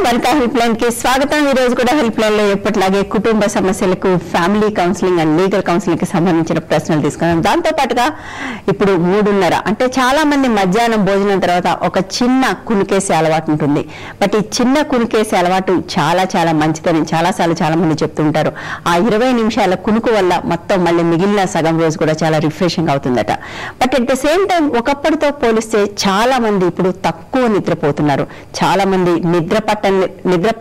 Vanitha helpline కి స్వాగతం. ఈ రోజు కూడా హెల్ప్లైన్ లో ఎప్పటిలాగే కుటుంబ సమస్యలకు, family counselling and legal counselling కి సంబంధించిన ప్రశ్నలు తీసుకున్నాం. దాంతో పాటుగా ఇప్పుడు 3:30 అంటే చాలా మంది మధ్యాహ్నం భోజనం తర్వాత ఒక చిన్న కునికేసే అలవాటు ఉంటుంది. బట్ ఈ చిన్న కునికేసే అలవాటు చాలా చాలా మంచిదని చాలాసార్లు చాలా మంది చెప్తుంటారు. ఆ 20 నిమిషాల కునుకు వల్ల మొత్తం మళ్ళీ మిగిలిన సగం రోజు కూడా చాలా రిఫ్రెషింగ్ అవుతుందట. But at the same time ఒకప్పటితో పోలిస్తే చాలా మంది ఇప్పుడు తక్కువ నిద్రపోతున్నారు. చాలా మంది నిద్ర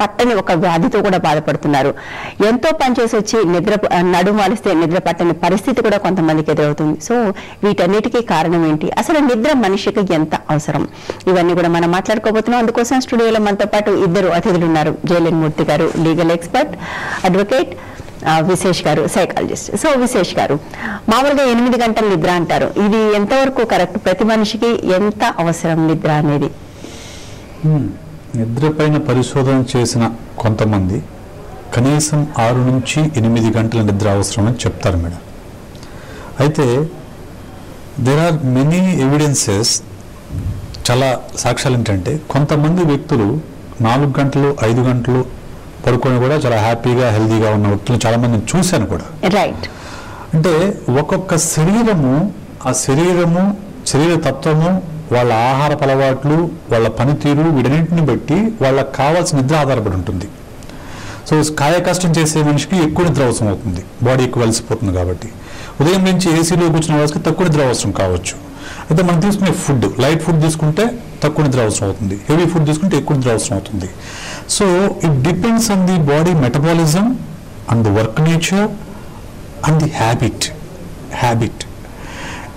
పట్టని ఒక వ్యాధితో కూడా బాధపడుతున్నారు. ఎంతో పనిచేసి వచ్చి నడుము వాలిస్తే నిద్ర పట్టని పరిస్థితి కూడా కొంతమందికి ఎదురవుతుంది. సో వీటన్నిటికీ కారణం ఏంటి, అసలు నిద్ర మనిషికి ఎంత అవసరం, ఇవన్నీ కూడా మనం మాట్లాడుకోబోతున్నాం. అందుకోసం స్టూడియోలో మనతో పాటు ఇద్దరు అతిథులు ఉన్నారు. జేఎల్ఎన్ మూర్తి గారు లీగల్ ఎక్స్పర్ట్, అడ్వకేట్, విశేష్ గారు సైకాలజిస్ట్. సో విశేష్ గారు, మామూలుగా 8 గంటల నిద్ర అంటారు, ఇది ఎంతవరకు కరెక్ట్? ప్రతి మనిషికి ఎంత అవసరం నిద్ర అనేది? నిద్రపైన పరిశోధన చేసిన కొంతమంది కనీసం 6 నుంచి 8 గంటల నిద్ర అవసరమని చెప్తారు మేడం. అయితే దేర్ ఆర్ మెనీ ఎవిడెన్సెస్, చాలా సాక్ష్యాలు ఏంటంటే కొంతమంది వ్యక్తులు 4 గంటలు 5 గంటలు పడుకొని కూడా చాలా హ్యాపీగా హెల్దీగా ఉన్న వ్యక్తులు చాలా మందిని చూశాను కూడా. రైట్. అంటే ఒక్కొక్క శరీర తత్వము, వాళ్ళ ఆహారపు అలవాట్లు, వాళ్ళ పనితీరు, వీటన్నింటిని బట్టి వాళ్ళకి కావాల్సిన నిద్ర ఆధారపడి ఉంటుంది. సో కాయ కష్టం చేసే మనిషికి ఎక్కువ నిద్ర అవసరం అవుతుంది, బాడీ ఎక్కువ కలిసిపోతుంది కాబట్టి. ఉదయం నుంచి ఏసీలో కూర్చున్న వాళ్ళకి తక్కువ నిద్ర అవసరం కావచ్చు. అయితే మనం తీసుకునే ఫుడ్, లైట్ ఫుడ్ తీసుకుంటే తక్కువ నిద్ర అవసరం అవుతుంది, హెవీ ఫుడ్ తీసుకుంటే ఎక్కువ నిద్ర అవసరం అవుతుంది. So it depends on the body metabolism and the work nature and the habit.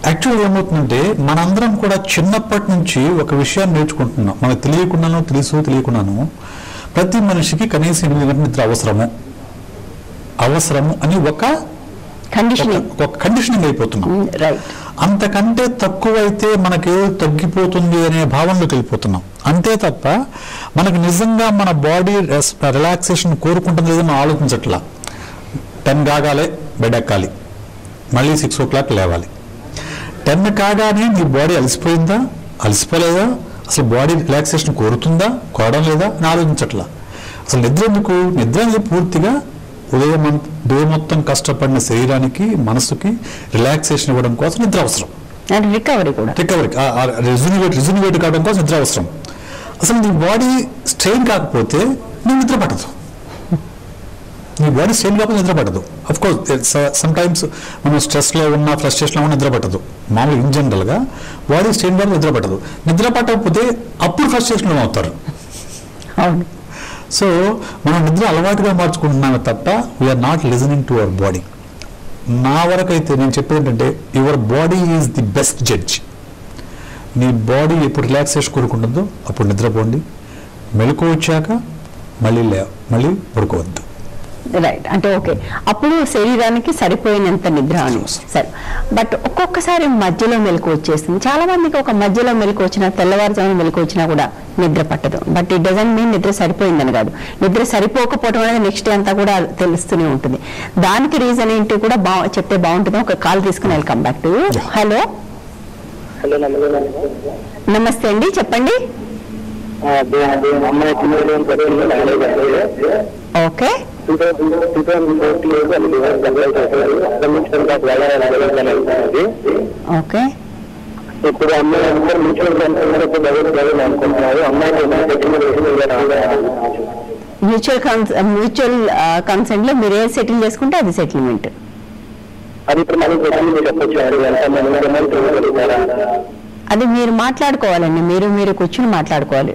యాక్చువల్గా ఏమవుతుందంటే మనందరం కూడా చిన్నప్పటి నుంచి ఒక విషయాన్ని నేర్చుకుంటున్నాం. మనకు తెలియకుండాను ప్రతి మనిషికి కనీసం 8 గంటల నిద్ర అవసరము అని ఒక కండిషనింగ్ అయిపోతున్నాం. అంతకంటే తక్కువైతే మనకేదో తగ్గిపోతుంది అనే భావనలోకి వెళ్ళిపోతున్నాం. అంతే తప్ప మనకు నిజంగా మన బాడీ రిలాక్సేషన్ కోరుకుంటుంది లేదని ఆలోచించట్లా. 10 కాగాలే బెడ్ ఎక్కాలి, మళ్ళీ 6 o'clock లేవాలి. 10 కాగానే నీ బాడీ అలసిపోలేదా, అసలు బాడీ రిలాక్సేషన్ కోరడం లేదా అని ఆలోచించట్లా. అసలు నిద్ర ఎందుకు? నిద్ర అనేది పూర్తిగా ఉదయం మొత్తం కష్టపడిన శరీరానికి, మనసుకి రిలాక్సేషన్ ఇవ్వడం కోసం నిద్ర అవసరం. రికవరీ రిజునివేట్ కావడం కోసం నిద్ర అవసరం. అసలు నీ బాడీ స్ట్రెయిన్ కాకపోతే నీ నిద్ర పట్టదు. నిద్ర పట్టదు. అఫ్ కోర్స్ సమ్ టైమ్స్ మనం స్ట్రెస్లో ఉన్నా, ఫ్రస్ట్రేషన్లో ఉన్నా నిద్ర పట్టదు. మామూలు ఇన్ జనరల్గా బాడీ స్ట్రెయిన్ వల్ల నిద్ర పట్టదు. నిద్ర పట్టకపోతే అప్పుడు ఫ్రస్ట్రేషన్లో అవుతారు. అవును. సో మనం నిద్ర అలవాటుగా మార్చుకుంటున్నామే తప్ప we're not listening to our body. నా వరకు అయితే నేను చెప్పేది ఏంటంటే, your body is the best judge. నీ బాడీ ఎప్పుడు రిలాక్సేషన్ కోరుకుంటుందో అప్పుడు నిద్రపోండి. మెలకువ వచ్చాక మళ్ళీ పడుకోవద్దు. రైట్. అంటే ఓకే, అప్పుడు శరీరానికి సరిపోయినంత నిద్ర అని. సరే, బట్ ఒక్కొక్కసారి మధ్యలో మెలకు వచ్చేస్తుంది. చాలా మందికి ఒక మధ్యలో మెలకు వచ్చినా, తెల్లవారుజామున మెలకు వచ్చినా కూడా నిద్ర పట్టదు. బట్ ఇట్ డజంట్ మీన్ నిద్ర సరిపోయిందని కాదు. నిద్ర సరిపోకపోవడం అనేది నెక్స్ట్ డే అంతా కూడా తెలుస్తూనే ఉంటుంది. దానికి రీజన్ ఏంటి కూడా చెప్తే బాగుంటుంది. ఒక కాల్ తీసుకుని వెల్కమ్ బ్యాక్ టు. హలో, నమస్తే అండి, చెప్పండి. ఓకే. ఓకే. ఇప్పుడు మ్యూచువల్ కన్సెంట్ లో మీరు ఏది సెటిల్ చేసుకుంటే అది సెటిల్మెంట్. అది మీరు మాట్లాడుకోవాలండి. మీరు కూర్చుని మాట్లాడుకోవాలి.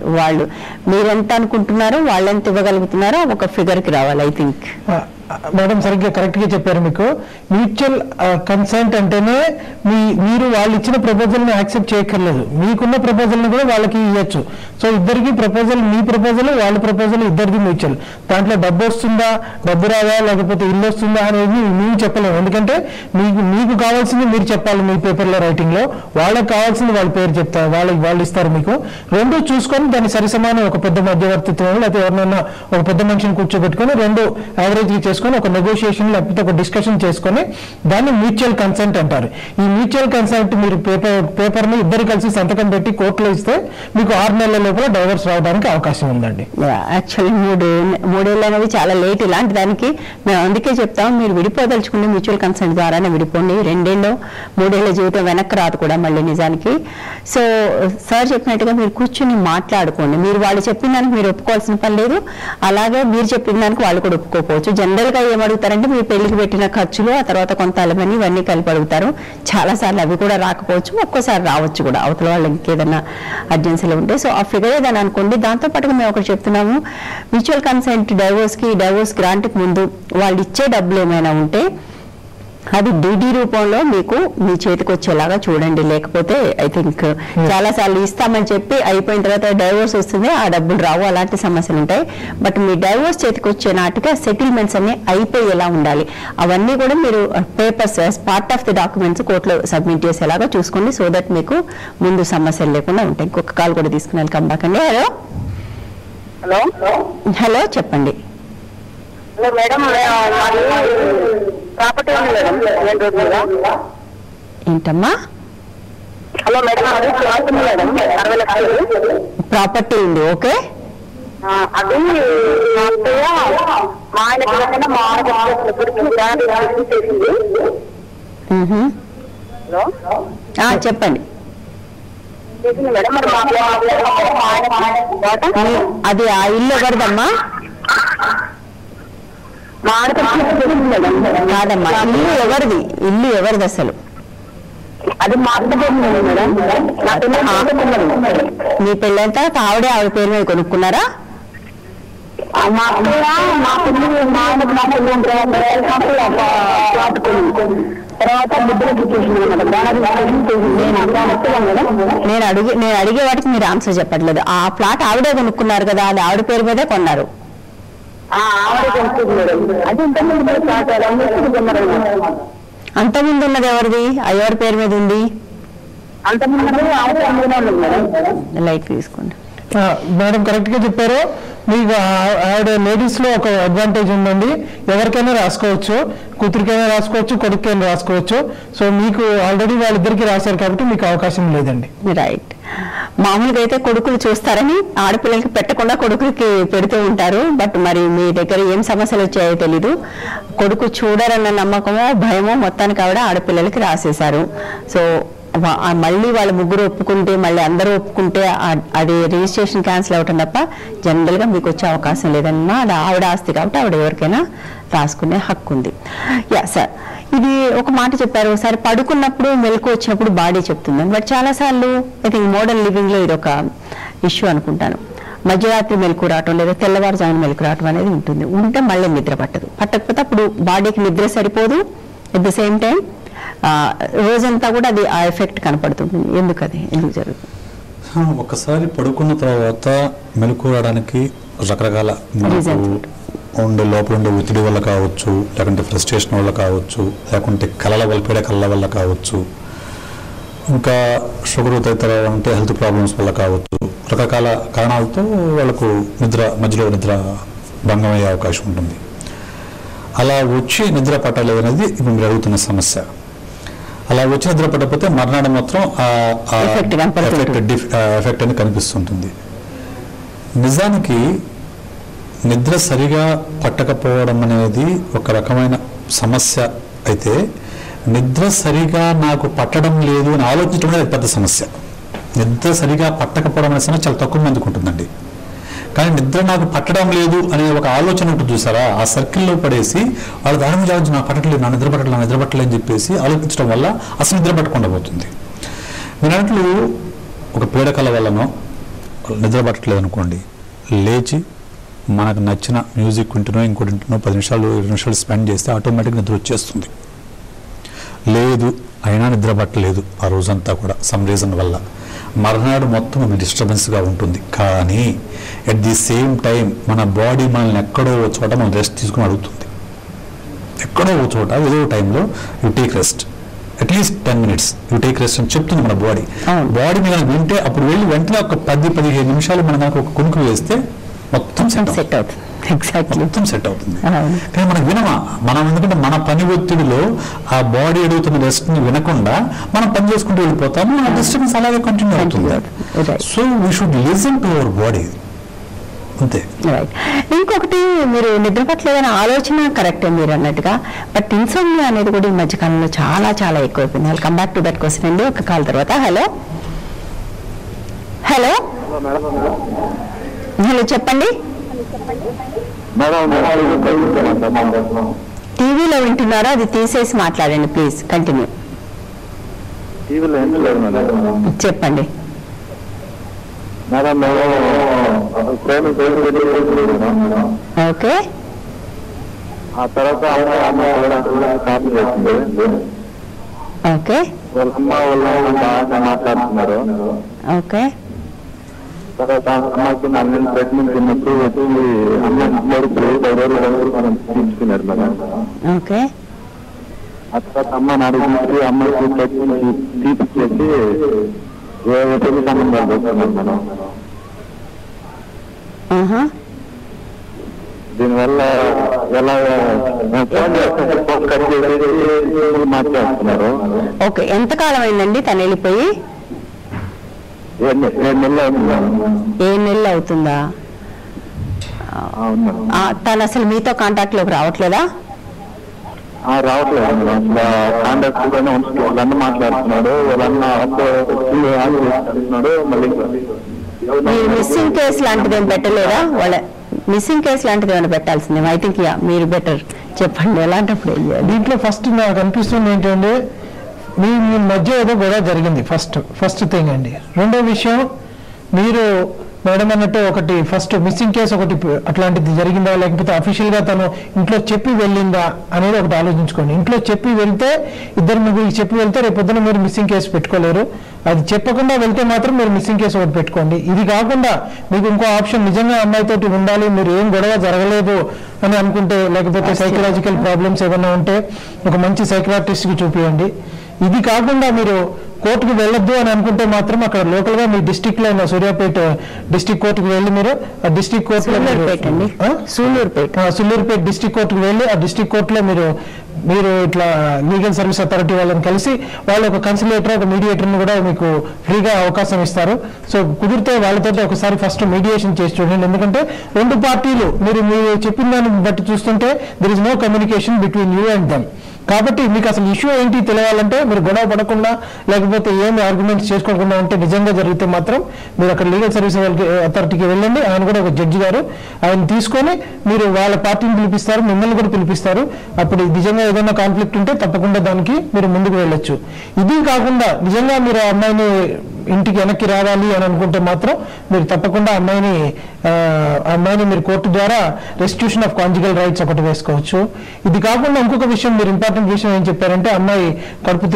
మీరెంత అనుకుంటున్నారో, వాళ్ళు ఎంత ఇవ్వగలుగుతున్నారో ఒక ఫిగర్కి రావాలి. ఐ థింక్ మేడం సరిగ్గా కరెక్ట్గా చెప్పారు. మీకు మ్యూచువల్ కన్సెంట్ అంటేనే మీరు వాళ్ళు ఇచ్చిన ప్రపోజల్ని యాక్సెప్ట్ చేయక్కర్లేదు, మీకున్న ప్రపోజల్ని కూడా వాళ్ళకి ఇవ్వచ్చు. సో ఇద్దరికి ప్రపోజల్, మీ ప్రపోజల్ వాళ్ళ ప్రపోజల్ ఇద్దరిది మ్యూచువల్. దాంట్లో డబ్బు వస్తుందా, డబ్బు రాదా, లేకపోతే ఇల్లు వస్తుందా అనేది మేము చెప్పలేము. ఎందుకంటే మీకు కావాల్సింది మీరు చెప్పాలి మీ పేపర్లో, రైటింగ్లో. వాళ్ళకి కావాల్సింది వాళ్ళ పేరు చెప్తారు, వాళ్ళు ఇస్తారు మీకు. రెండు చూసుకొని దాన్ని సరిసమానం ఒక పెద్ద మధ్యవర్తిత్వం, లేకపోతే ఎవరినైనా ఒక పెద్ద మనిషిని కూర్చోబెట్టుకొని రెండు యావరేజ్గా చేసుకొని చేసుకొని ఒక నెగోషియేషన్ లేకపోతే ఒక డిస్కషన్ చేసుకొని దాన్ని మ్యూచువల్ కన్సెంట్ అంటారు. ఈ మ్యూచువల్ కన్సెంట్ మీరు పేపర్ని ఇద్దరు కలిసి సంతకం పెట్టి కోర్టులో ఇస్తే మీకు 6 నెలల లోపల డైవర్స్ రావడానికి అవకాశం ఉందండి. యాక్చువల్లీ మూడేళ్ళు అనేది చాలా లేట్. ఇలాంటి దానికి మేము అందుకే చెప్తాం, మీరు విడిపోదలుచుకునే మ్యూచువల్ కన్సెంట్ ద్వారానే విడిపోండి. 2-3 జీవితం వెనక్కి రాదు కూడా మళ్ళీ నిజానికి. సో సార్ చెప్పినట్టుగా మీరు కూర్చుని మాట్లాడుకోండి. మీరు వాళ్ళు చెప్పిన దానికి మీరు ఒప్పుకోవాల్సిన పని లేదు, అలాగే మీరు చెప్పిన దానికి వాళ్ళు కూడా ఒప్పుకోకపోవచ్చు. జనరల్గా ఏమడుగుతారంటే మీ పెళ్లికి పెట్టిన ఖర్చులు, ఆ తర్వాత కొంత అలమని ఇవన్నీ కలిపి అడుగుతారు. చాలాసార్లు అవి కూడా రాకపోవచ్చు, ఒక్కోసారి రావచ్చు కూడా అవతల వాళ్ళు ఇంకేదైనా అర్జెన్సీలో ఉంటే. సో ఆ ఫిగర్ ఏదని అనుకోండి. దాంతోపాటుగా మేము ఒకటి చెప్తున్నాము, మ్యూచువల్ కన్సెంట్ డైవోర్స్ గ్రాంట్కి ముందు వాళ్ళు ఇచ్చే డబ్బులు ఏమైనా ఉంటే అది డీడీ రూపంలో మీకు మీ చేతికి వచ్చేలాగా చూడండి. లేకపోతే ఐ థింక్ చాలా సార్లు ఇస్తామని చెప్పి అయిపోయిన తర్వాత డైవోర్స్ వస్తుంది, ఆ డబ్బులు రావు, అలాంటి సమస్యలు ఉంటాయి. బట్ మీ డైవోర్స్ చేతికి వచ్చే నాటిగా సెటిల్మెంట్స్ అన్ని అయిపోయేలా ఉండాలి. అవన్నీ కూడా మీరు papers part of the documents కోర్టులో సబ్మిట్ చేసేలాగా చూసుకోండి. సో దట్ మీకు ముందు సమస్యలు లేకుండా ఉంటాయి. ఇంకొక కాల్ కూడా తీసుకుని కంబాక్ అండి. హలో చెప్పండి. హలో మేడం, ప్రాపర్టీ ఉంది మేడం మెయిన్ రోడ్ మీద. ఏంటమ్మా? హలో మేడం, అది ప్లాట్ ఉంది మేడం 60 లక్షలు ప్రాపర్టీ ఉంది. ఓకే, అది మా అత్తయ్య మా ఆయన పిల్లకైనా మా ఆయన చేసింది. హలో చెప్పండి. చేసింది మేడం. మరి మా ఆయన అది ఆ ఇల్లు ఎవరిదమ్మా? మా ఆడపిల్ల మేడం. కాదమ్మా, ఇల్లు ఎవరిది అసలు? అది మా అత్త మేడం. మీ పెళ్ళంతా ఆవిడ పేరు మీద కొనుక్కున్నారా? మా అత్తయ్య మా పిల్లలు మా ఆయన మా పిల్లలు తర్వాత ముద్ర నేను అడిగే వాటికి మీరు ఆన్సర్ చెప్పట్లేదు. ఆ ప్లాట్ ఆవిడే కొనుక్కున్నారు కదా, అది ఆవిడ పేరు మీదే కొన్నారు. అంతకుముందు ఉన్నది ఎవరిది? ఎవరి పేరు మీద ఉంది? లైట్ తీసుకోండి మేడం. కరెక్ట్ గా చెప్పారు. మీకు ఆవిడ లేడీస్ లో ఒక అడ్వాంటేజ్ ఉందండి, ఎవరికైనా రాసుకోవచ్చు, కూతురికైనా రాసుకోవచ్చు, కొడుకైనా రాసుకోవచ్చు. సో మీకు ఆల్రెడీ వాళ్ళిద్దరికి రాశారు కాబట్టి మీకు అవకాశం లేదండి. రైట్. మామూలుగా అయితే కొడుకులు చూస్తారని ఆడపిల్లలకి పెట్టకుండా కొడుకులకి పెడుతూ ఉంటారు. బట్ మరి మీ దగ్గర ఏం సమస్యలు వచ్చాయో తెలీదు. కొడుకు చూడరన్న నమ్మకమో భయమో మొత్తానికి ఆవిడ ఆడపిల్లలకి రాసేశారు. సో మళ్ళీ వాళ్ళ ముగ్గురు ఒప్పుకుంటే, మళ్ళీ అందరూ ఒప్పుకుంటే అది రిజిస్ట్రేషన్ క్యాన్సిల్ అవటం తప్ప జనరల్గా మీకు వచ్చే అవకాశం లేదన్నా. అది ఆవిడ ఆస్తి కాబట్టి ఆవిడ ఎవరికైనా రాసుకునే హక్కు ఉంది. యా సార్, ఇది ఒక మాట చెప్పారు, ఒకసారి పడుకున్నప్పుడు మెలకు వచ్చినప్పుడు బాడీ చెప్తుందని. బట్ చాలాసార్లు ఐ థింక్ మోడర్న్ లివింగ్లో ఇది ఒక ఇష్యూ అనుకుంటాను. మధ్యరాత్రి మెలకు రావటం లేదా తెల్లవారుజామున మెలకు రావటం అనేది ఉంటే మళ్ళీ నిద్ర పట్టకపోతే అప్పుడు బాడీకి నిద్ర సరిపోదు. ఎట్ ద సేమ్ టైం రోజంతా కూడా అది ఆ ఎఫెక్ట్ కనపడుతుంది. ఎందుకు జరుగుతుంది? ఒకసారి పడుకున్న తర్వాత మెలకు రావడానికి రకరకాల ఉండే లోపల ఉండే ఒత్తిడి వల్ల కావచ్చు, లేకుంటే ఫ్రస్ట్రేషన్ వల్ల కావచ్చు, లేకుంటే కళ్ళ వల్ల కావచ్చు, ఇంకా షుగర్ తదితర అంటే హెల్త్ ప్రాబ్లమ్స్ వల్ల కావచ్చు. రకరకాల కారణాలతో వాళ్ళకు మధ్యలో నిద్ర భంగం అయ్యే అవకాశం ఉంటుంది. అలా వచ్చి నిద్ర పట్టలేదు అనేది ఇప్పుడు మీరు అడుగుతున్న సమస్య. అలా వచ్చి నిద్ర పట్టకపోతే మర్నాడు మాత్రం ఎఫెక్ట్ అని కనిపిస్తుంటుంది. నిజానికి నిద్ర సరిగా పట్టకపోవడం అనేది ఒక రకమైన సమస్య అయితే, నిద్ర సరిగా నాకు పట్టడం లేదు అని ఆలోచించడం అనేది పెద్ద సమస్య. నిద్ర సరిగా పట్టకపోవడం అనే సమస్య చాలా తక్కువ మందికి ఉంటుందండి. కానీ నిద్ర నాకు పట్టడం లేదు అనే ఒక ఆలోచన ఉంటుంది చూసారా, ఆ సర్కిల్లో పడేసి వాళ్ళు దాని మీద నాకు పట్టట్లేదు, నా నిద్ర పట్టలేదు అని చెప్పేసి ఆలోచించడం వల్ల అసలు నిద్ర పట్టకుండా పోతుంది. మీరు అన్నట్లు ఒక పీడకల వల్లనో నిద్ర పట్టట్లేదు అనుకోండి, లేచి మనకు నచ్చిన మ్యూజిక్ వింటునో ఇంకోటి వింటునో 10 నిమిషాలు 20 నిమిషాలు స్పెండ్ చేస్తే ఆటోమేటిక్గా నిద్ర వచ్చేస్తుంది. లేదు అయినా నిద్ర పట్టలేదు ఆ రోజంతా కూడా సమ్ రీజన్ వల్ల, మర్నాడు మొత్తం డిస్టర్బెన్స్గా ఉంటుంది. కానీ ఎట్ ది సేమ్ టైం మన బాడీ మనల్ని ఎక్కడో చోట మనం రెస్ట్ తీసుకుని అడుగుతుంది. ఎక్కడో చోట ఏదో టైంలో you take rest, at least 10 minutes you take rest అని చెప్తుంది మన బాడీ. మీద వింటే అప్పుడు వెళ్ళి వెంటనే ఒక 10-15 నిమిషాలు మనం ఒక కునుకు వేస్తే మొత్తం సెట్ అవుతుంది. ఎగ్జాక్ట్లీ మొత్తం సెట్ అవుతుంది. కానీ మనం వినమా, మనం ఎందుకంటే మన పని ఒత్తిడిలో ఆ బాడీ అడుగుతున్న రెస్ట్ ని వినకుండా మనం పని చేసుకుంటూ వెళ్ళిపోతాము, ఆ డిస్టర్బెన్స్ అలాగే కంటిన్యూ అవుతుంది. So we should listen to our body, అంతే. ఇంకొకటి, మీరు నిద్రపట్లేదనే ఆలోచన కరెక్టే మీరు అన్నట్టుగా, బట్ ఇన్సోమ్నియా అనేది కూడా ఈ మధ్యకాలంలో చాలా చాలా ఎక్కువైపోయింది. I come back to that question అండి ఒక కాల్ తర్వాత. హలో హలో హలో చెప్పండి. టీవీలో వింటున్నారా? అది తీసేసి మాట్లాడండి ప్లీజ్. కంటిన్యూ. చెప్పండి. ఓకే. ఆ తర్వాత ఓకే మాట్లాడుతున్నారు. ఓకే. తర్వాత అమ్మాయికి నన్ను ప్రెగ్నెంట్ ఉన్నప్పుడు వచ్చి అమ్మాయి తీసుకున్నారు మేడం. ఓకే. ఆ తర్వాత అమ్మాయిని అడిగి అమ్మాయికి ప్రెగ్నెంట్ తీపిచ్చేసి సంబంధాలు వస్తున్నారు మేడం. దీనివల్ల ఎలా మాట్లాడుతున్నారు. ఓకే. ఎంతకాలం అయిందండి తను వెళ్ళిపోయి? 7 నెలలు అవుతుందా? 7 నెలలు అవుతుందా? తను అసలు మీతో కాంటాక్ట్ లోకి రావట్లేదా? రావట్లేదు అసలు. కాంటాక్ట్ లోనే ఉంచుతున్నాడు. వాళ్ళన్న మాట్లాడుతున్నాడు, వాళ్ళన్న అంటున్నాడు. మళ్ళీ మీరు మిస్సింగ్ కేసు లాంటిది ఏం పెట్టలేదా? వాళ్ళ మిస్సింగ్ కేసు లాంటిది ఏమైనా పెట్టాల్సిందే. ఐ థింక్ మీరు బెటర్ చెప్పండి ఎలాంటప్పుడు ఏం చేయాలి. దీంట్లో ఫస్ట్ నాకు అనిపిస్తుంది ఏంటంటే, మీ మధ్య ఏదో గొడవ జరిగింది. ఫస్ట్ థింగ్ అండి. రెండో విషయం, మీరు మేడం అన్నట్టు ఒకటి ఫస్ట్ మిస్సింగ్ కేసు ఒకటి అట్లాంటిది జరిగిందా, లేకపోతే అఫీషియల్గా తను ఇంట్లో చెప్పి వెళ్ళిందా అనేది ఒకటి ఆలోచించుకోండి. ఇంట్లో చెప్పి వెళ్తే, ఇద్దరు ముగ్గురికి చెప్పి వెళ్తే రేపు పొద్దున మీరు మిస్సింగ్ కేసు పెట్టుకోలేరు. అది చెప్పకుండా వెళ్తే మాత్రం మీరు మిస్సింగ్ కేసు ఒకటి పెట్టుకోండి. ఇది కాకుండా మీకు ఇంకో ఆప్షన్, నిజంగా అమ్మాయితోటి ఉండాలి, మీరు ఏం గొడవ జరగలేదు అని అనుకుంటే, లేకపోతే సైకలాజికల్ ప్రాబ్లమ్స్ ఏమైనా ఉంటే ఒక మంచి సైకియాట్రిస్ట్కి చూపించండి. ఇది కాకుండా మీరు కోర్టుకు వెళ్ళొద్దు అని అనుకుంటే మాత్రం అక్కడ లోకల్ గా మీ డిస్టిక్ లో ఉన్న సూర్యాపేట డిస్టిక్ కోర్టుకు వెళ్ళి మీరు ఆ డిస్టిక్ కోర్టులో సూళ్లూరుపేట డిస్టిక్ కోర్టుకు వెళ్ళి ఆ డిస్టిక్ కోర్టులో మీరు ఇట్లా లీగల్ సర్వీస్ అథారిటీ వాళ్ళని కలిసి వాళ్ళు ఒక కన్సిలేటర్ ఒక మీడియేటర్ని కూడా మీకు ఫ్రీగా అవకాశం ఇస్తారు. సో కుదిరితే వాళ్ళతో ఒకసారి ఫస్ట్ మీడియేషన్ చేసి చూడండి. ఎందుకంటే రెండు పార్టీలు మీరు చెప్పిన దాన్ని బట్టి చూస్తుంటే there is no communication between you and them. కాబట్టి మీకు అసలు ఇష్యూ ఏంటి తెలియాలంటే మీరు గొడవ పడకుండా లేకపోతే ఏమి ఆర్గ్యుమెంట్స్ చేసుకోకుండా ఉంటే నిజంగా జరిగితే మాత్రం మీరు అక్కడ లీగల్ సర్వీస్ అథారిటీకి వెళ్ళండి. ఆయన కూడా ఒక జడ్జి గారు, ఆయన తీసుకొని మీరు వాళ్ళ పార్టీని పిలిపిస్తారు, మిమ్మల్ని కూడా పిలిపిస్తారు. అప్పుడు నిజంగా ఏదైనా కాన్ఫ్లిక్ట్ ఉంటే తప్పకుండా దానికి మీరు ముందుకు వెళ్ళొచ్చు. ఇది కాకుండా నిజంగా మీరు ఆ అమ్మాయిని ఇంటికి వెనక్కి రావాలి అని అనుకుంటే మాత్రం మీరు తప్పకుండా అమ్మాయిని మీరు కోర్టు ద్వారా రెస్టిట్యూషన్ ఆఫ్ కాంజుగల్ రైట్స్ ఒకటి వేసుకోవచ్చు. ఇది కాకుండా ఇంకొక విషయం, మీరు ఇంపార్టెంట్ విషయం ఏం చెప్పారంటే అమ్మాయి కడుపు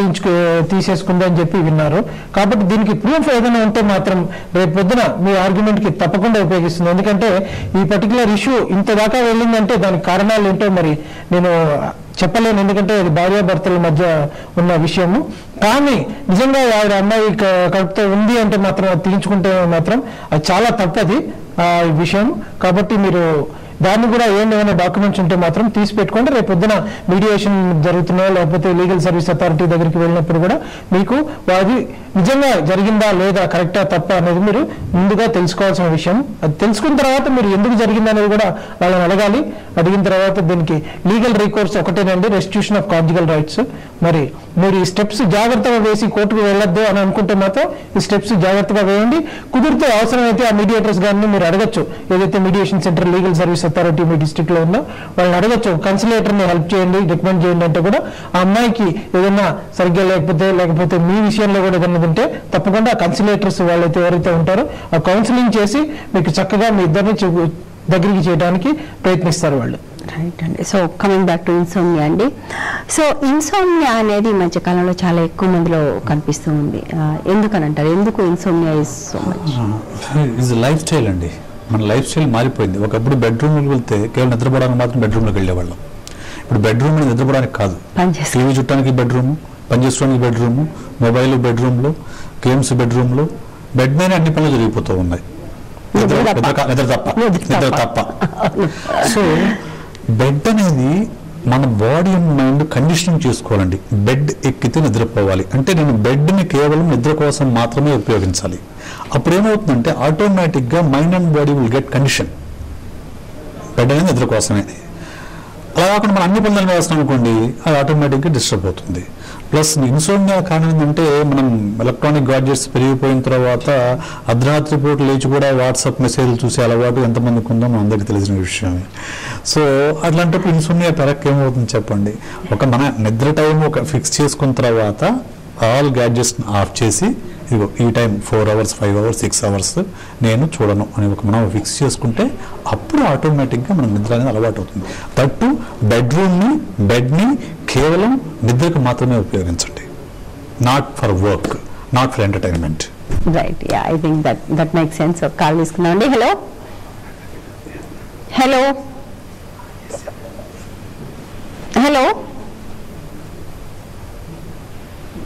తీసేసుకుంది అని చెప్పి విన్నారు. కాబట్టి దీనికి ప్రూఫ్ ఏదైనా ఉంటే మాత్రం రేపు పొద్దున మీ ఆర్గ్యుమెంట్ కి తప్పకుండా ఉపయోగిస్తుంది. ఎందుకంటే ఈ పర్టికులర్ ఇష్యూ ఇంత దాకా వెళ్ళిందంటే దానికి కారణాలు ఏంటో మరి నేను చెప్పలేను, ఎందుకంటే అది భార్యాభర్తల మధ్య ఉన్న విషయము. కానీ నిజంగా ఆవిడ అమ్మాయి కడుపుతో ఉంది అంటే మాత్రం అది తీయించుకుంటే మాత్రం అది చాలా తప్పది ఆ విషయం. కాబట్టి మీరు దాన్ని కూడా ఏమైనా డాక్యుమెంట్స్ ఉంటే మాత్రం తీసి పెట్టుకోండి. రేపు పొద్దున మీడియేషన్ జరుగుతున్నా లేకపోతే లీగల్ సర్వీస్ అథారిటీ దగ్గరికి వెళ్ళినప్పుడు కూడా మీకు అది నిజంగా జరిగిందా లేదా, కరెక్టా తప్ప అనేది మీరు ముందుగా తెలుసుకోవాల్సిన విషయం. అది తెలుసుకున్న తర్వాత మీరు ఎందుకు జరిగింది అనేది కూడా వాళ్ళని అడగాలి. అడిగిన తర్వాత దీనికి లీగల్ రికోర్స్ ఒకటేనండి, రెస్టిట్యూషన్ ఆఫ్ కాంజుగల్ రైట్స్. మరి మీరు ఈ స్టెప్స్ జాగ్రత్తగా వేసి కోర్టుకు వెళ్ళొద్దు అని అనుకుంటే మాత్రం ఈ స్టెప్స్ జాగ్రత్తగా వేయండి. కుదిరితే అవసరమైతే ఆ మీడియేటర్స్ గారిని మీరు అడగచ్చు. ఏదైతే mediation centre legal service authority మీ డిస్ట్రిక్ట్ లో ఉందో వాళ్ళని అడగచ్చు, కన్సిలేటర్ని హెల్ప్ చేయండి, రికమెండ్ చేయండి అంటే కూడా ఆ అమ్మాయికి ఏదైనా సరిగ్గా లేకపోతే మీ విషయంలో కూడా ఏదైనా ఉంటే తప్పకుండా ఆ కన్సిలేటర్స్ వాళ్ళైతే ఎవరైతే ఉంటారో ఆ కౌన్సిలింగ్ చేసి మీకు చక్కగా మీ ఇద్దరిని దగ్గరికి చేయడానికి ప్రయత్నిస్తారు వాళ్ళు. రైట్ అండి. So coming back to insomnia అండి. సో ఇన్సోమ్నియా అనేది ఈ మధ్య కాలంలో చాలా ఎక్కువ మందిలో కనిపిస్తూ ఉంది. ఎందుకని అంటారు? ఎందుకు insomnia is so much? Is life style అండి. మన లైఫ్ స్టైల్ మారిపోయింది. ఒకప్పుడు బెడ్రూమ్కి వెళ్తే కేవలం నిద్రపోవడానికి మాత్రం బెడ్రూమ్లోకి వెళ్ళేవాళ్ళం. ఇప్పుడు బెడ్రూమ్ నిద్రపోవడానికి కాదు, టీవీ చుట్టానికి బెడ్రూము, పనిచేసుకోవడానికి బెడ్రూము, మొబైల్ బెడ్రూమ్లు, గేమ్స్ బెడ్రూమ్లు, బెడ్ మీద అన్ని పనులు జరిగిపోతూ ఉన్నాయి. నిద్ర తప్ప. సో బెడ్ అనేది మన బాడీ అండ్ మైండ్ కండిషనింగ్ చేసుకోవాలండి. బెడ్ ఎక్కితే నిద్రపోవాలి అంటే నేను బెడ్ని కేవలం నిద్ర కోసం మాత్రమే ఉపయోగించాలి. అప్పుడు ఏమవుతుందంటే ఆటోమేటిక్గా mind and body will get condition. Bed అనేది నిద్ర కోసమే. అలా కాకుండా మనం అన్ని పనులు వేస్తాం అనుకోండి, అది ఆటోమేటిక్గా డిస్టర్బ్ అవుతుంది. ప్లస్ ఇన్సోమ్నియా కారణం ఏంటంటే మనం ఎలక్ట్రానిక్ గాడ్జెట్స్ పెరిగిపోయిన తర్వాత అర్ధరాత్రి పూట లేచి కూడా వాట్సాప్ మెసేజ్లు చూసే అలవాటు ఎంతమందికి ఉందో మన అందరికీ తెలిసిన విషయమే. సో అట్లాంటప్పుడు ఇన్సోమ్నియా పెరక్ ఏమవుతుంది చెప్పండి. మన నిద్ర టైం ఒక ఫిక్స్ చేసుకున్న తర్వాత ఆల్ గ్యాడ్జెట్స్ ఆఫ్ చేసి ఇదిగో ఈ టైం 4 hours 5 hours 6 hours నేను చూడను అని మనం ఫిక్స్ చేసుకుంటే అప్పుడు ఆటోమేటిక్గా మనకు నిద్ర అనేది అలవాటు అవుతుంది. దట్టు బెడ్ని కేవలం నిద్రకు మాత్రమే ఉపయోగించండి. Not for work, not for entertainment. Right, yeah, I think that make sense. Call తీసుకున్నాం అండి. Hello hello hello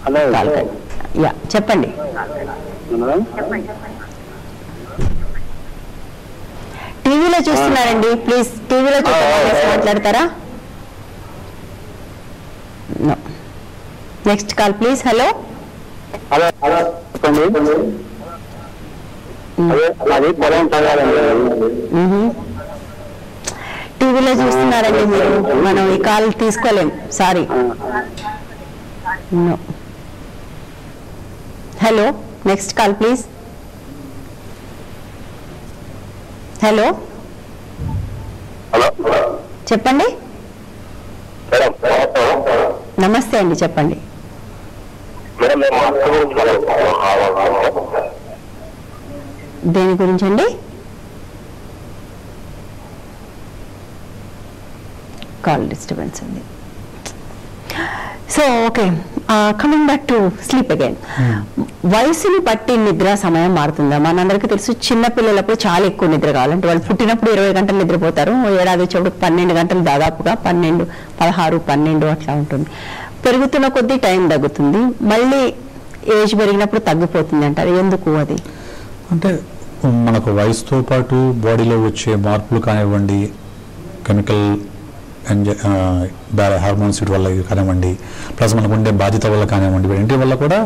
hello yeah, చెప్పండి. టీవీలో చూస్తున్నారండి, ప్లీజ్ టీవీలో మాట్లాడతారా? Next call please. Hello hello చెప్పండి. టీవీలో చూస్తున్నారండి మీరు, మనం ఈ కాల్ తీసుకోలేం, sorry. Hello next call please. Hello చెప్పండి. నమస్తే అండి, చెప్పండి. దేని గురించి అండి? కాల్ డిస్టర్బెన్స్ ఉంది. So okay, coming back to sleep again. వయసుని బట్టి నిద్ర సమయం మారుతుందా? మనందరికీ తెలుసు, చిన్న పిల్లలప్పుడు చాలా ఎక్కువ నిద్ర కావాలంటే వాళ్ళు పుట్టినప్పుడు 20 గంటలు నిద్రపోతారు, ఏడాది వచ్చేప్పుడు 12 గంటలు, దాదాపుగా 12, 16, 12 అట్లా ఉంటుంది. పెరుగుతున్న కొద్దీ టైం తగ్గుతుంది, మళ్ళీ ఏజ్ పెరిగినప్పుడు తగ్గిపోతుంది అంటారు. ఎందుకు అది? అంటే మనకు వయసుతో పాటు బాడీలో వచ్చే మార్పులు కానివ్వండి, కెమికల్ హార్మోన్స్ వీటి వల్ల కానివ్వండి, ప్లస్ మనకు ఉండే బాధ్యత వల్ల కానివ్వండి, వీటి వల్ల కూడా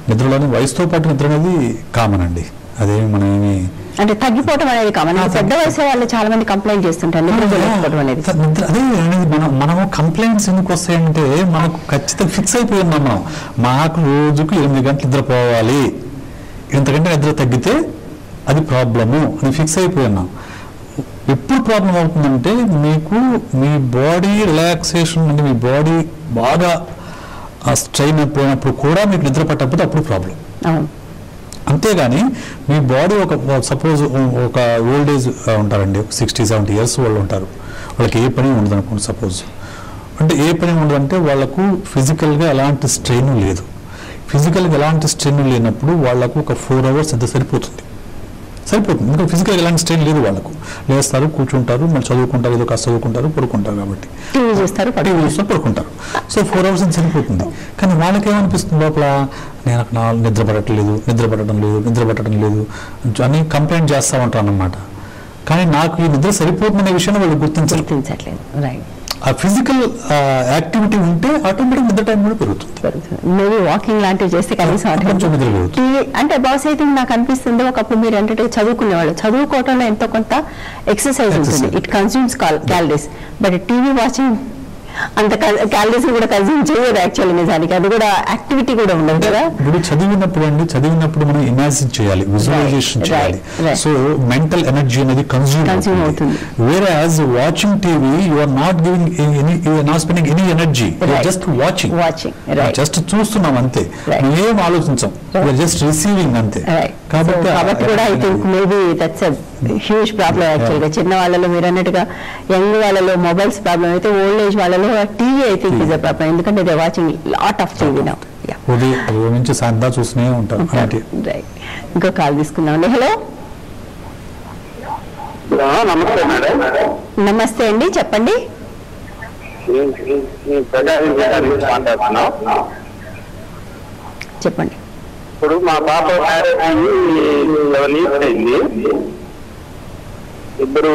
నిద్రలోని వయసుతో పాటు నిద్ర అనేది కామన్ అండి. అదేమి మనం ఏమి అంటే తగ్గిపోవడం అనేది కామన్. పెద్ద వయసు వాళ్ళు చాలా మంది కంప్లైంట్ చేస్తుంటారు నిద్ర అనేది. అదే మనము కంప్లైంట్స్ ఎందుకు వస్తాయంటే మనకు ఖచ్చితంగా ఫిక్స్ అయిపోయి ఉన్నాం. మాకు రోజుకు 8 గంటలు నిద్రపోవాలి, ఇంతకంటే నిద్ర తగ్గితే అది ప్రాబ్లము అని ఫిక్స్ అయిపోయి ఉన్నాం. ఎప్పుడు ప్రాబ్లం అవుతుందంటే మీకు మీ బాడీ రిలాక్సేషన్ అంటే మీ బాడీ బాగా స్ట్రెయిన్ అయిపోయినప్పుడు కూడా మీకు నిద్ర పట్టకపోతే అప్పుడు ప్రాబ్లం. అంతేగాని మీ బాడీ సపోజ్ ఒక ఓల్డ్ ఏజ్ ఉంటారండి, 60-70 years వాళ్ళు ఉంటారు, వాళ్ళకి ఏ పని ఉండదు అనుకోండి. సపోజ్ అంటే ఏ పని ఉండదంటే వాళ్ళకు ఫిజికల్గా ఎలాంటి స్ట్రెయిన్ లేదు. ఫిజికల్గా ఎలాంటి స్ట్రెయిన్ లేనప్పుడు వాళ్ళకు ఒక 4 hours ఎంత సరిపోతుంది. ఇంకా ఫిజికల్గా ఎలాంటి స్ట్రెయిన్ లేదు. వాళ్ళకు లేస్తారు, కూర్చుంటారు, మళ్ళీ చదువుకుంటారు, ఏదో కాస్త చదువుకుంటారు, పడుకుంటారు, కాబట్టి టీవీ చూస్తారు, పడుకుంటారు. సో 4 hours అని సరిపోతుంది. కానీ వాళ్ళకి ఏమనిపిస్తుంది లోపల, నేను నిద్ర పట్టడం లేదు అని కంప్లైంట్ చేస్తూ ఉంటారు అన్నమాట. కానీ నాకు ఈ నిద్ర సరిపోతుందనే విషయాన్ని వాళ్ళు గుర్తించట్లేదు. రైట్. ఆ ఫిజికల్ యాక్టివిటీ ఉంటే ఆటోమేటిక్ నిద్ర టైం కూడా పెరుగుతుంది. మేబీ వాకింగ్ లాంటివి చేస్తే కనీసం టీవీ అంటే బాస్ అయితే నాకు అనిపిస్తుంది, ఒకప్పుడు మీరు అంటే చదువుకునేవాళ్ళు, చదువుకోవటంలో ఎంతో కొంత ఎక్సర్సైజ్ ఉంటుంది, it consumes calories. But TV watching అంత క్యాలరీస్ కూడా కన్స్యూమ్ చేయదు యాక్చువల్లీ. నిజానికి అది కూడా యాక్టివిటీ కూడా ఉండదు కదా. ఇప్పుడు చదివినప్పుడు మనం ఇమాజిన్ చేయాలి, విజువలైజేషన్ చేయాలి. సో మెంటల్ ఎనర్జీ అనేది కన్స్యూమ్ అవుతుంది. We're watching TV you are not giving you are not spending any energy, you are just watching, just చూస్తున్నాం అంతే, ఏం ఆలోచించాం, యు ఆర్ జస్ట్ రిసీవింగ్ అంతే. కాబట్టి కూడా I think maybe that's a huge problem యాక్చువల్గా. చిన్న వాళ్ళలో మీరు అన్నట్టుగా యంగ్ వాళ్ళలో మొబైల్స్ ప్రాబ్లం అయితే, ఓల్డ్ ఏజ్ వాళ్ళలో TV I think is a problem. ఎందుకంటే they watching lot of TV now. నుంచి సాయంత్రా చూస్తూనే ఉంటారు. ఇంకో కాల్ తీసుకుందామండి. హలో నమస్తే అండి, చెప్పండి. చెప్పండి. ఇప్పుడు మా పాప మ్యారేజ్ అయింది, ఇద్దరు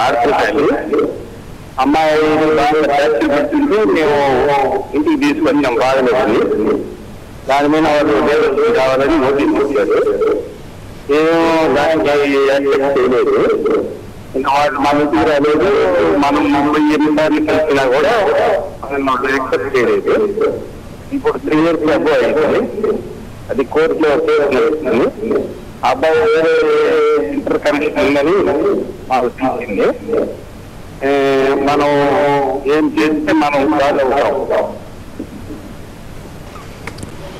ఆడపిల్లలు. అమ్మాయి బాగా ట్యాక్సీ పెట్టుంటే మేము ఇంటికి తీసుకొచ్చాం బాధలేదని. దాని మీద వాళ్ళు కావాలని నోటీస్ ఇచ్చారు. మేము దానికి యాక్సెప్ట్ చేయలేదు. ఇంకా వాళ్ళు మన ఇంటికి రాలేదు. మనం 38 కలిసినా కూడా మనం యాక్సెప్ట్ చేయలేదు. ఇప్పుడు 3 years అబ్బాయి అయింది. అది కోర్టులో కేసు నడుస్తుంది. అబ్బాయి వేరే ఇంటర్ కనెక్షన్ ఉందని మాకు తెలిసింది. మనం ఏం చేస్తే మనం ఫాలో అవుతాం.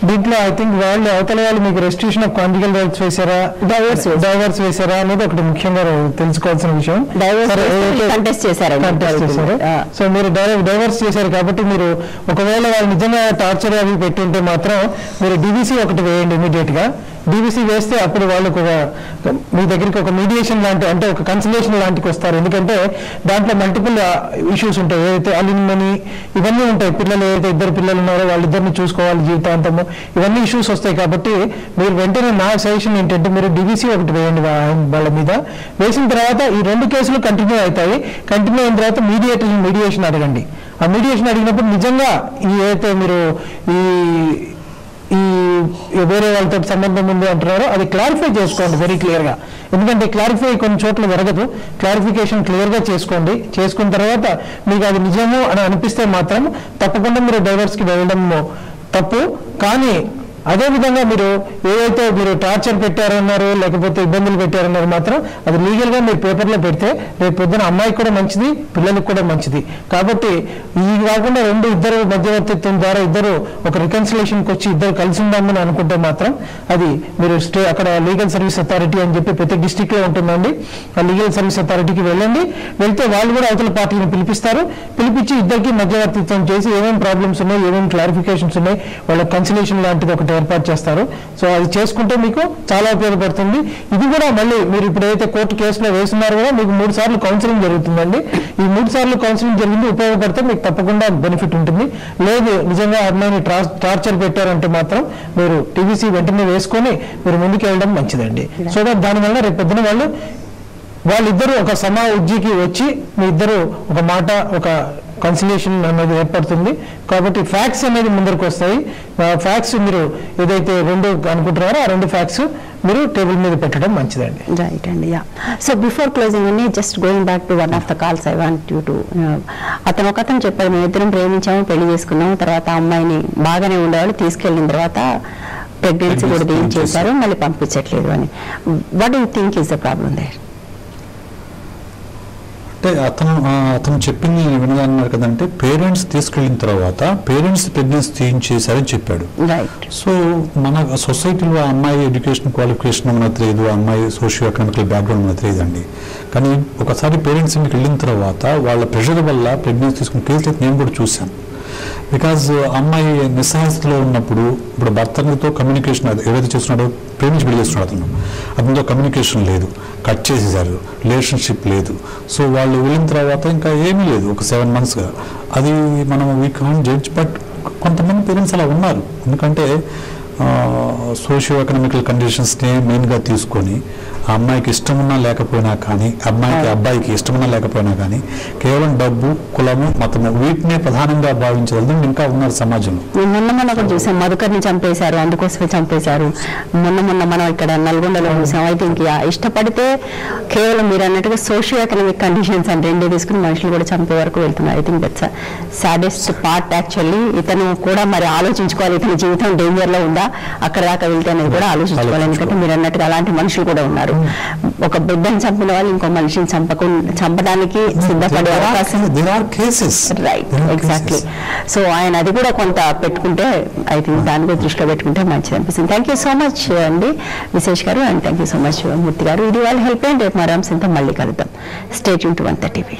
దీంట్లో ఐ థింక్ వాళ్ళు అవతల వాళ్ళు మీకు రెస్ట్రిక్షన్ ఆఫ్ కాంజుగల్ రైట్స్ వేసారా, డైవర్స్ వేసారా అనేది ఒకటి ముఖ్యంగా తెలుసుకోవాల్సిన విషయం. కంటెస్ట్ చేశారు. సో మీరు డైవర్స్ చేశారు కాబట్టి మీరు ఒకవేళ వాళ్ళు నిజంగా టార్చర్ అవి పెట్టుంటే మాత్రం మీరు డివిసి ఒకటి వేయండి ఇమీడియట్ గా. డివిసి వేస్తే అప్పుడు వాళ్ళకు మీ దగ్గరికి ఒక మీడియేషన్ లాంటి అంటే ఒక కన్సల్టేషన్ లాంటికి వస్తారు. ఎందుకంటే దాంట్లో మల్టిపుల్ ఇష్యూస్ ఉంటాయి. ఏదైతే అలిమనీ ఇవన్నీ ఉంటాయి. పిల్లలు ఏదైతే 2 పిల్లలు ఉన్నారో వాళ్ళిద్దరిని చూసుకోవాలి జీవితాంతము, ఇవన్నీ ఇష్యూస్ వస్తాయి. కాబట్టి మీరు వెంటనే నా సజెషన్ ఏంటంటే మీరు డివిసి ఒకటి వేయండి వాళ్ళ మీద. వేసిన తర్వాత ఈ 2 కేసులు కంటిన్యూ అవుతాయి. కంటిన్యూ అయిన తర్వాత మీడియేషన్ అడగండి. ఆ మీడియేషన్ అడిగినప్పుడు నిజంగా ఈ ఏదైతే మీరు ఈ వేరే వాళ్ళతో సంబంధం ఉంది అంటున్నారో అది క్లారిఫై చేసుకోండి వెరీ క్లియర్గా. ఎందుకంటే క్లారిఫై కొన్ని చోట్ల జరగదు. క్లారిఫికేషన్ క్లియర్గా చేసుకోండి. చేసుకున్న తర్వాత మీకు అది నిజము అని అనిపిస్తే మాత్రం తప్పకుండా మీరు డైవర్స్కి వెళ్ళడం తప్పు. కానీ అదేవిధంగా మీరు ఏదైతే మీరు టార్చర్ పెట్టారన్నారు లేకపోతే ఇబ్బందులు పెట్టారన్నారు మాత్రం అది లీగల్గా మీరు పేపర్లో పెడితే రేపు పొద్దున అమ్మాయికి కూడా మంచిది, పిల్లలకు కూడా మంచిది. కాబట్టి ఇది కాకుండా ఇద్దరు మధ్యవర్తిత్వం ద్వారా ఇద్దరు ఒక రికన్సిలేషన్కి వచ్చి ఇద్దరు కలిసి ఉందామని అనుకుంటే మాత్రం అది మీరు అక్కడ లీగల్ సర్వీస్ అథారిటీ అని చెప్పి ప్రతి డిస్టిక్లో ఉంటుందండి. ఆ లీగల్ సర్వీస్ అథారిటీకి వెళ్ళండి. వెళ్తే వాళ్ళు కూడా అవతల పార్టీని పిలిపిస్తారు. పిలిపించి ఇద్దరికి మధ్యవర్తిత్వం చేసి ఏమేమి ప్రాబ్లమ్స్ ఉన్నాయి, ఏమేమి క్లారిఫికేషన్స్ ఉన్నాయి, వాళ్ళ కన్సలేషన్ లాంటిది ఒకటి ఏర్పాటు చేస్తారు. సో అది చేసుకుంటే మీకు చాలా ఉపయోగపడుతుంది. ఇది కూడా మళ్ళీ మీరు ఇప్పుడు ఏదైతే కోర్టు కేసులో వేస్తున్నారో కూడా మీకు 3 సార్లు కౌన్సిలింగ్ జరుగుతుందండి. ఈ 3 సార్లు కౌన్సిలింగ్ జరిగింది ఉపయోగపడితే మీకు తప్పకుండా బెనిఫిట్ ఉంటుంది. లేదు నిజంగా అమ్మాయిని టార్చర్ పెట్టారంటే మాత్రం మీరు టీవీసీ వెంటనే వేసుకొని మీరు ముందుకు వెళ్ళడం మంచిదండి. సో దానివల్ల రేపు పొద్దున వాళ్ళిద్దరూ ఒక ఉజ్జీకి వచ్చి మీ ఇద్దరు ఒక మాట ఒక కన్సిలేషన్ అనేది ఏర్పడుతుంది. కాబట్టి ఫ్యాక్ట్స్ అనేది ముందరకు వస్తాయి. ఫ్యాక్ట్స్ మీరు ఏదైతే 2 అనుకుంటున్నారో ఆ 2 ఫ్యాక్ట్స్ మీరు టేబుల్ మీద పెట్టడం మంచిదండి. రైట్ అండి. సో బిఫోర్ క్లోజింగ్ అండి just going back to one of the calls I want you to అతను చెప్పారు మేము ఇద్దరం ప్రేమించాము, పెళ్లి చేసుకున్నాము, తర్వాత అమ్మాయిని బాగానే ఉండేవాళ్ళు తీసుకెళ్ళిన తర్వాత ప్రెగ్నెన్సీ కూడా ఏం చేశారు మళ్ళీ పంపించట్లేదు అని. What do you think is the problem there? అంటే అతను చెప్పింది వినదన్నారు కదంటే పేరెంట్స్ తీసుకెళ్ళిన తర్వాత పేరెంట్స్ ప్రెగ్నెన్సీ చేయించేశారని చెప్పాడు. సో మన సొసైటీలో అమ్మాయి ఎడ్యుకేషన్ క్వాలిఫికేషన్ మనకు తెలియదు, అమ్మాయి సోషియో ఎకనామికల్ బ్యాక్గ్రౌండ్ మనకు తెలియదండి. కానీ ఒకసారి పేరెంట్స్ ఇంటికి వెళ్ళిన తర్వాత వాళ్ళ ప్రెషర్ వల్ల ప్రెగ్నెన్సీ తీసుకున్న కేసులు నేను కూడా చూశాను. బికాజ్ అమ్మాయి నిస్సహాయతలో ఉన్నప్పుడు ఇప్పుడు భర్తతో కమ్యూనికేషన్ ఏదైతే చేస్తున్నాడో ప్రేమించి పెళ్లి చేస్తున్నాడు అతనితో కమ్యూనికేషన్ లేదు, కట్ చేసేసారు, రిలేషన్షిప్ లేదు. సో వాళ్ళు వెళ్ళిన తర్వాత ఇంకా ఏమీ లేదు ఒక 7 monthsగా. అది మనం వీ కాంట్ జడ్జ్. బట్ కొంతమంది పేరెంట్స్ అలా ఉన్నారు. ఎందుకంటే సోషియో ఎకనామికల్ కండిషన్స్ని మెయిన్గా తీసుకొని ఆ అమ్మాయికి ఇష్టమున్నా లేకపోయినా కానీ అబ్బాయికి ఇష్టమున్నా లేకపోయినా కానీ కేవలం డబ్బు, కులము, మతము వీటినే ప్రధానంగా భావించగలదు ఇంకా ఉన్నారు సమాజంలో. మొన్న కూడా చూసాం, మధుకర్ని చంపేశారు, అందుకోసమే చంపేశారు. మొన్న మనం ఇక్కడ నల్గొండలో చూసాం. అయితే ఇంకా ఇష్టపడితే కేవలం మీరు అన్నట్టుగా సోషియో ఎకనామిక్ కండిషన్స్ అంటే 2 తీసుకుని మనుషులు కూడా చంపే వరకు వెళ్తున్నారు. I think that's saddest part actually. ఇతను కూడా మరి ఆలోచించుకోవాలి, ఇతని జీవితం డేంజర్లో ఉందా, అక్కడ దాకా వెళ్తే అనేది కూడా ఆలోచించుకోవాలి. ఎందుకంటే మీరు అన్నట్టుగా అలాంటి మనుషులు కూడా ఉన్నారు. ఒక బిడ్డను చంపిన వాళ్ళు ఇంకో మనిషిని చంపడానికి సిద్ధపడే అవకాశం. Right, exactly. సో ఆయన అది కూడా కొంత పెట్టుకుంటే ఐ థింక్ దాన్ని కూడా దృష్టిలో పెట్టుకుంటే మంచిది అనిపిస్తుంది. థ్యాంక్ యూ సో మచ్ అండి విశేష్ గారు, and thank you so much Murthy గారు. ఇది వాళ్ళ హెల్ప్ లైన్. రేపు మరో అంశంతో మళ్ళీ కలుద్దాం. Stay tune to 130 TV.